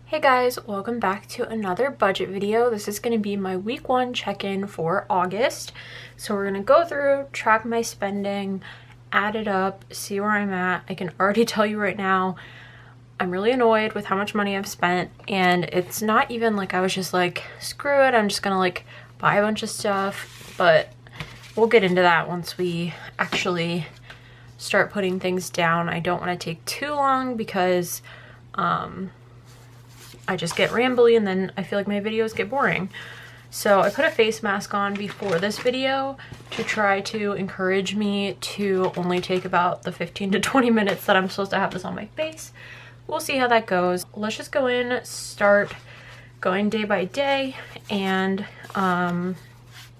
Hey guys, welcome back to another budget video. This is going to be my week 1 check-in for August. So we're going to go through, track my spending, add it up, see where I'm at. I can already tell you right now, I'm really annoyed with how much money I've spent, and it's not even like I was just like, screw it, I'm just going to like buy a bunch of stuff, but we'll get into that once we actually start putting things down. I don't want to take too long because I just get rambly and then I feel like my videos get boring. So I put a face mask on before this video to try to encourage me to only take about the 15 to 20 minutes that I'm supposed to have this on my face. We'll see how that goes. Let's just go in, start going day by day, and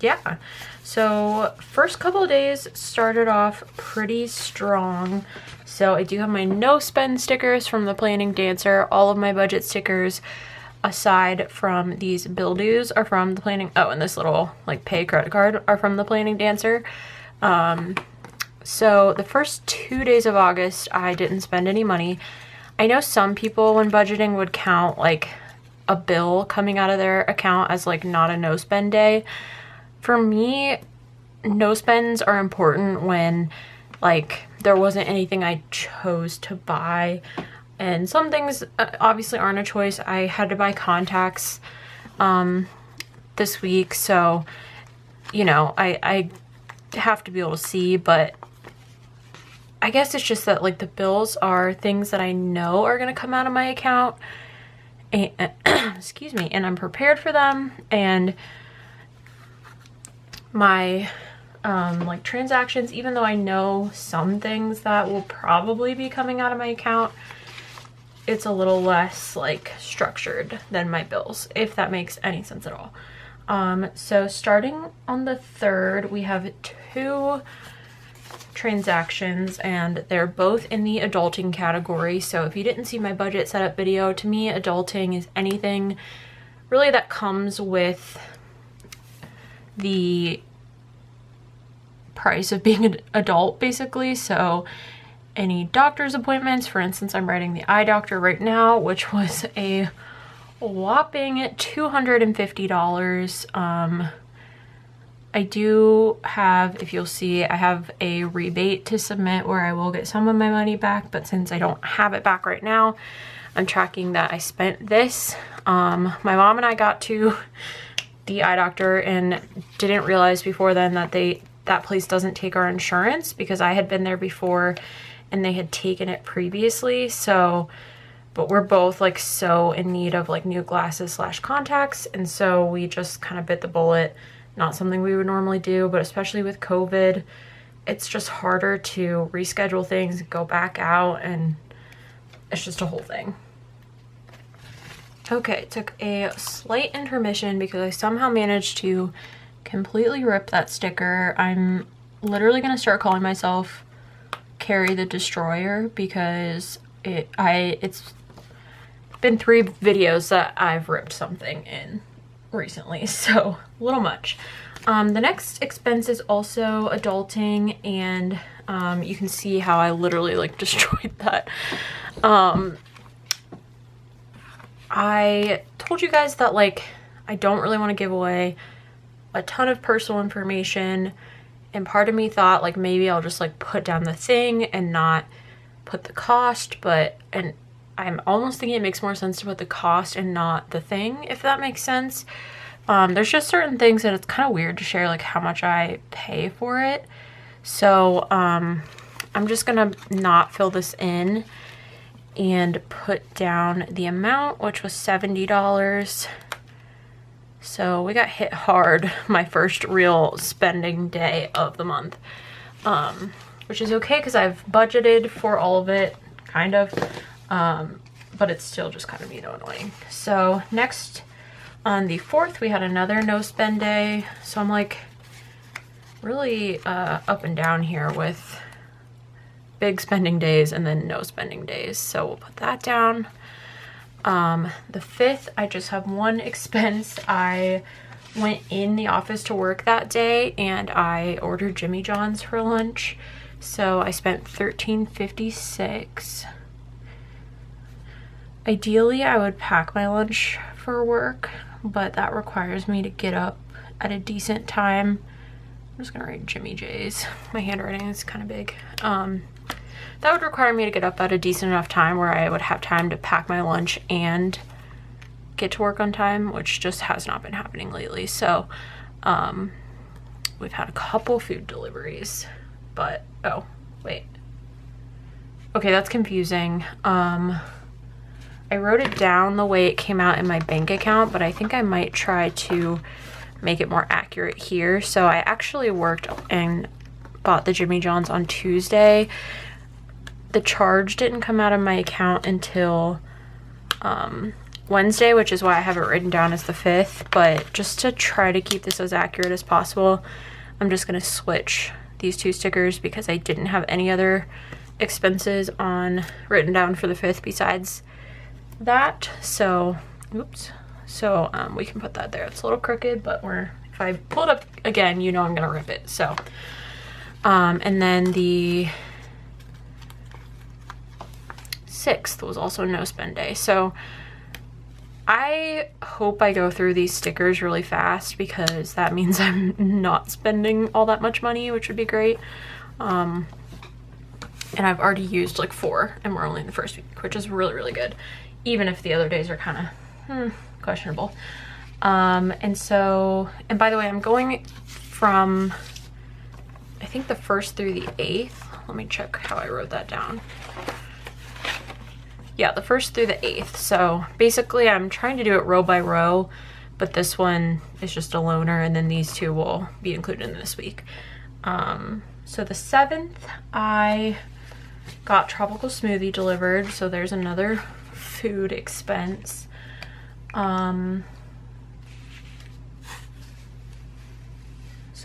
yeah. So first couple of days started off pretty strong. So I do have my no spend stickers from the Planning Dancer. All of my budget stickers aside from these bill dues are from the Planning, oh, and this little like pay credit card are from the Planning Dancer. So the first 2 days of August I didn't spend any money. I know some people when budgeting would count like a bill coming out of their account as like not a no spend day. For me, no spends are important when like there wasn't anything I chose to buy, and some things obviously aren't a choice. I had to buy contacts this week, so you know I have to be able to see, but I guess it's just that like the bills are things that I know are gonna come out of my account, and excuse me, and I'm prepared for them, and my like transactions, even though I know some things that will probably be coming out of my account, it's a little less like structured than my bills, if that makes any sense at all. So starting on the 3rd, we have 2 transactions, and they're both in the adulting category. So if you didn't see my budget setup video, to me adulting is anything really that comes with the price of being an adult, basically. So any doctor's appointments, for instance, I'm writing the eye doctor right now, which was a whopping $250. I do have, if you'll see, I have a rebate to submit where I will get some of my money back, but since I don't have it back right now, I'm tracking that I spent this. My mom and I got to the eye doctor and didn't realize before then that that place doesn't take our insurance, because I had been there before and they had taken it previously. So, but we're both like so in need of like new glasses / contacts, and so we just kind of bit the bullet. Not something we would normally do, but especially with COVID, it's just harder to reschedule things, go back out, and it's just a whole thing. Okay, took a slight intermission because I somehow managed to completely rip that sticker. I'm literally gonna start calling myself Carrie the Destroyer, because it's been 3 videos that I've ripped something in recently, so a little much. The next expense is also adulting, and you can see how I literally like destroyed that. I told you guys that like I don't really want to give away a ton of personal information, and part of me thought like maybe I'll just like put down the thing and not put the cost, and I'm almost thinking it makes more sense to put the cost and not the thing, if that makes sense. There's just certain things that it's kind of weird to share like how much I pay for it, so I'm just gonna not fill this in and put down the amount, which was $70. So we got hit hard my first real spending day of the month, which is okay because I've budgeted for all of it, kind of, but it's still just kind of, you know, annoying. So next, on the 4th, we had another no spend day. So I'm like really up and down here with big spending days and then no spending days. So we'll put that down. The 5th, I just have one expense. I went in the office to work that day and I ordered Jimmy John's for lunch. So I spent $13.56. Ideally, I would pack my lunch for work, but that requires me to get up at a decent time. I'm just gonna write Jimmy J's. My handwriting is kind of big. That would require me to get up at a decent enough time where I would have time to pack my lunch and get to work on time, which just has not been happening lately. So we've had a couple food deliveries, but oh wait, okay, that's confusing. I wrote it down the way it came out in my bank account, but I think I might try to make it more accurate here. So I actually worked and bought the Jimmy John's on Tuesday. The charge didn't come out of my account until Wednesday, which is why I have it written down as the 5th. But just to try to keep this as accurate as possible, I'm just going to switch these 2 stickers because I didn't have any other expenses written down for the 5th besides that. So oops, so we can put that there. It's a little crooked, but if I pull it up again, you know I'm gonna rip it. So and then the 6th was also no spend day. So I hope I go through these stickers really fast because that means I'm not spending all that much money, which would be great. And I've already used like 4 and we're only in the first week, which is really, really good. Even if the other days are kind of questionable. And by the way, I'm going from, I think the 1st through the 8th. Let me check how I wrote that down. Yeah, the 1st through the 8th. So basically I'm trying to do it row by row, but this one is just a loaner and then these 2 will be included in this week. So the 7th, I got tropical smoothie delivered. So there's another food expense. So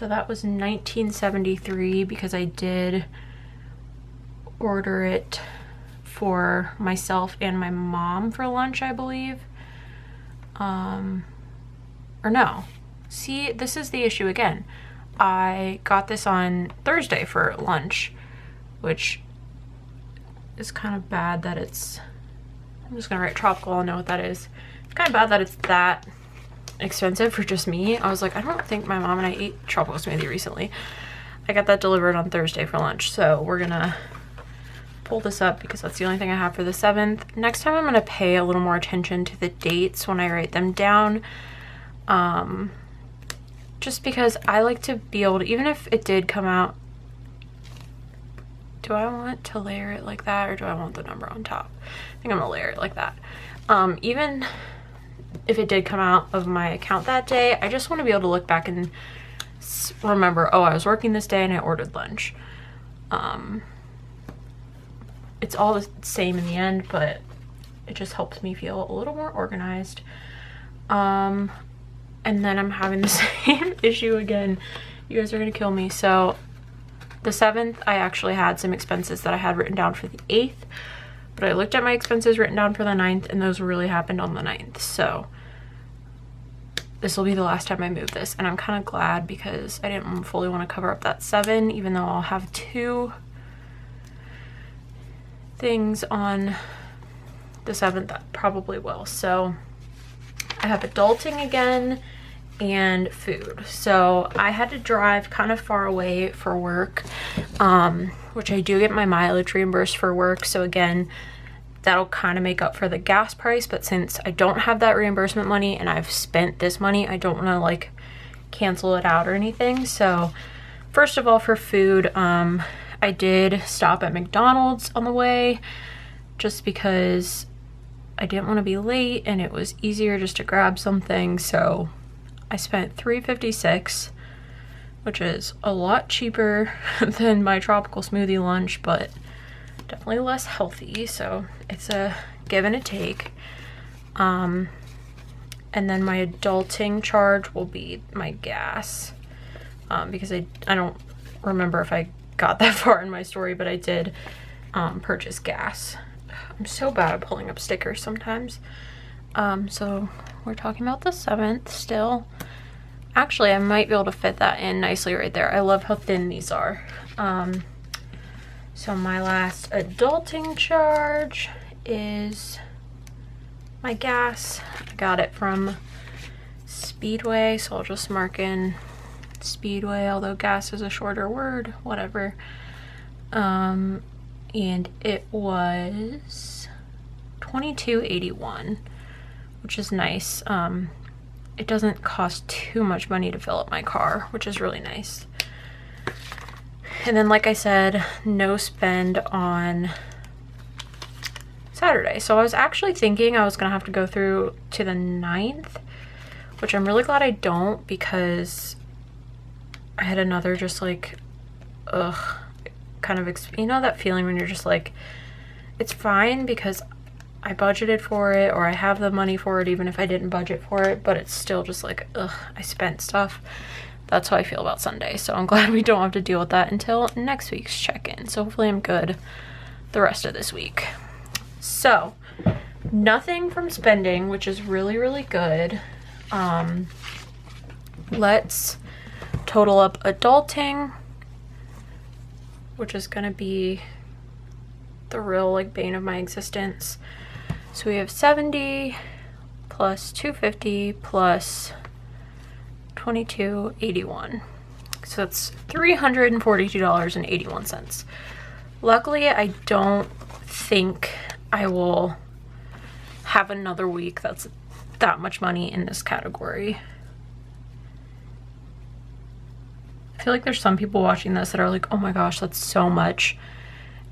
that was $19.73 because I did order it for myself and my mom for lunch, I believe. Or no. See, this is the issue again. I got this on Thursday for lunch, which is kind of bad that it's, I'm just gonna write tropical, I'll know what that is. It's kind of bad that it's that expensive for just me. I was like, I don't think my mom and I ate tropical smoothie recently. I got that delivered on Thursday for lunch, so we're gonna pull this up because that's the only thing I have for the 7th. Next time I'm gonna pay a little more attention to the dates when I write them down. Just because I like to be able to, even if it did come out, do I want to layer it like that or do I want the number on top? I think I'm gonna layer it like that. Even if it did come out of my account that day, I just want to be able to look back and remember, oh, I was working this day and I ordered lunch. It's all the same in the end, but it just helps me feel a little more organized. And then I'm having the same issue again. You guys are gonna kill me. So the 7th, I actually had some expenses that I had written down for the 8th, but I looked at my expenses written down for the 9th and those really happened on the 9th. So this will be the last time I move this, and I'm kind of glad because I didn't fully want to cover up that 7, even though I'll have 2 things on the 7th that probably will. So I have adulting again and food. So I had to drive kind of far away for work, which I do get my mileage reimbursed for work. So again, that'll kind of make up for the gas price. But since I don't have that reimbursement money and I've spent this money, I don't want to like cancel it out or anything. So first of all, for food, I did stop at McDonald's on the way just because I didn't want to be late and it was easier just to grab something. So I spent $3.56, which is a lot cheaper than my tropical smoothie lunch, but definitely less healthy. So it's a give and a take. And then my adulting charge will be my gas, because I don't remember if I got that far in my story, but I did purchase gas. I'm so bad at pulling up stickers sometimes. So we're talking about the 7th still. Actually, I might be able to fit that in nicely right there. I love how thin these are. So my last adulting charge is my gas, I got it from Speedway, so I'll just mark in Speedway, although gas is a shorter word, whatever. And it was $22.81, which is nice. It doesn't cost too much money to fill up my car, which is really nice. And then, like I said, no spend on Saturday. So I was actually thinking I was gonna have to go through to the 9th, which I'm really glad I don't, because I had another just like, kind of, you know that feeling when you're just like, it's fine because I budgeted for it, or I have the money for it even if I didn't budget for it, but it's still just like, I spent stuff. That's how I feel about Sunday. So I'm glad we don't have to deal with that until next week's check-in. So hopefully I'm good the rest of this week. So nothing from spending, which is really, really good. Let's total up adulting, which is gonna be the real like bane of my existence. So we have 70 plus 250 plus 22.81. So that's $342.81. Luckily, I don't think I will have another week that's that much money in this category. I feel like there's some people watching this that are like, oh my gosh, that's so much.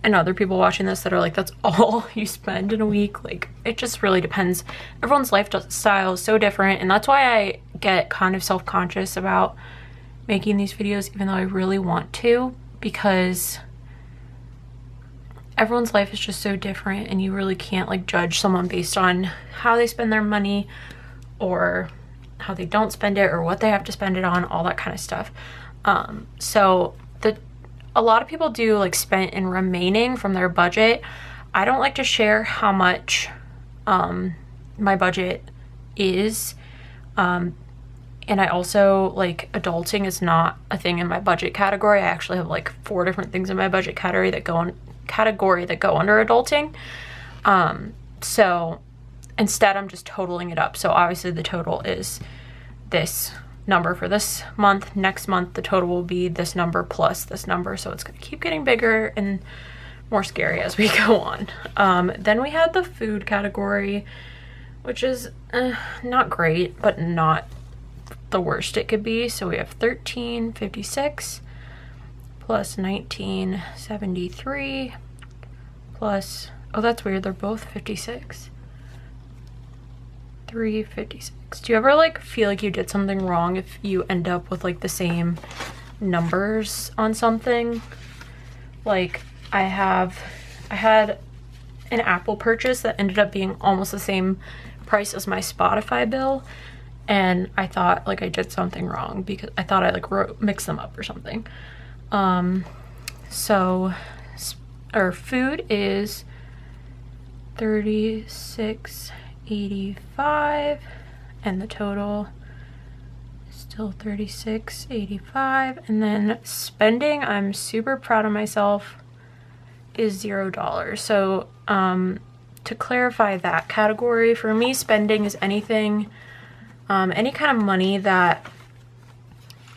And other people watching this that are like, that's all you spend in a week. Like, it just really depends. Everyone's lifestyle is so different, and that's why I get kind of self-conscious about making these videos, even though I really want to, because everyone's life is just so different, and you really can't like judge someone based on how they spend their money or how they don't spend it or what they have to spend it on, all that kind of stuff. So a lot of people do like spent and remaining from their budget. I don't like to share how much my budget is, and I also like, adulting is not a thing in my budget category. I actually have like 4 different things in my budget category that go under adulting. So instead I'm just totaling it up. So obviously the total is this number for this month. Next month the total will be this number plus this number, so it's going to keep getting bigger and more scary as we go on. Then we had the food category, which is not great, but not the worst it could be. So we have $13.56 plus $19.73 plus, oh that's weird, they're both 56. $3.56. Do you ever like feel like you did something wrong if you end up with like the same numbers on something? Like I had an Apple purchase that ended up being almost the same price as my Spotify bill, and I thought like I did something wrong because I thought I like mixed them up or something. So our food is $36.85, and the total is still $36.85. And then spending, I'm super proud of myself, is $0. So to clarify that category, for me spending is anything, any kind of money that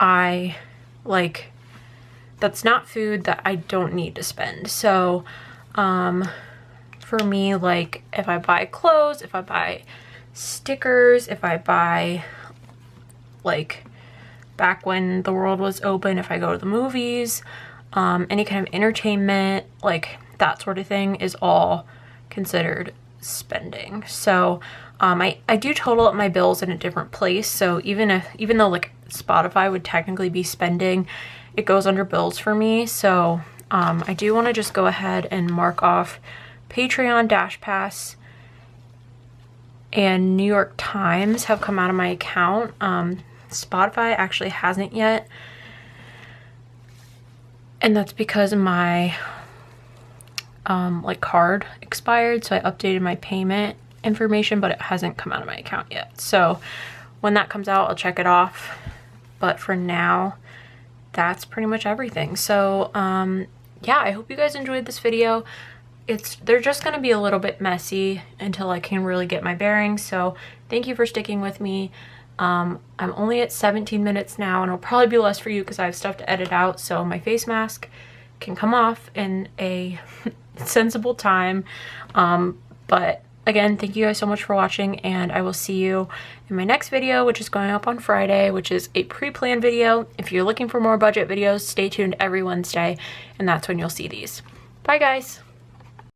I like that's not food that I don't need to spend. So for me, like if I buy clothes, if I buy stickers, if I buy, like back when the world was open, if I go to the movies, any kind of entertainment, like that sort of thing is all considered spending. So I do total up my bills in a different place. So even though like Spotify would technically be spending, it goes under bills for me. So I do want to just go ahead and mark off Patreon, Dash Pass, and New York Times have come out of my account. Spotify actually hasn't yet, and that's because my like card expired, so I updated my payment information, but it hasn't come out of my account yet. So when that comes out, I'll check it off, but for now that's pretty much everything. So yeah, I hope you guys enjoyed this video. they're just going to be a little bit messy until I can really get my bearings. So thank you for sticking with me. I'm only at 17 minutes now, and it'll probably be less for you because I have stuff to edit out, so my face mask can come off in a sensible time. But again, thank you guys so much for watching, and I will see you in my next video, which is going up on Friday, which is a pre-planned video. If you're looking for more budget videos, stay tuned every Wednesday, and that's when you'll see these. Bye guys!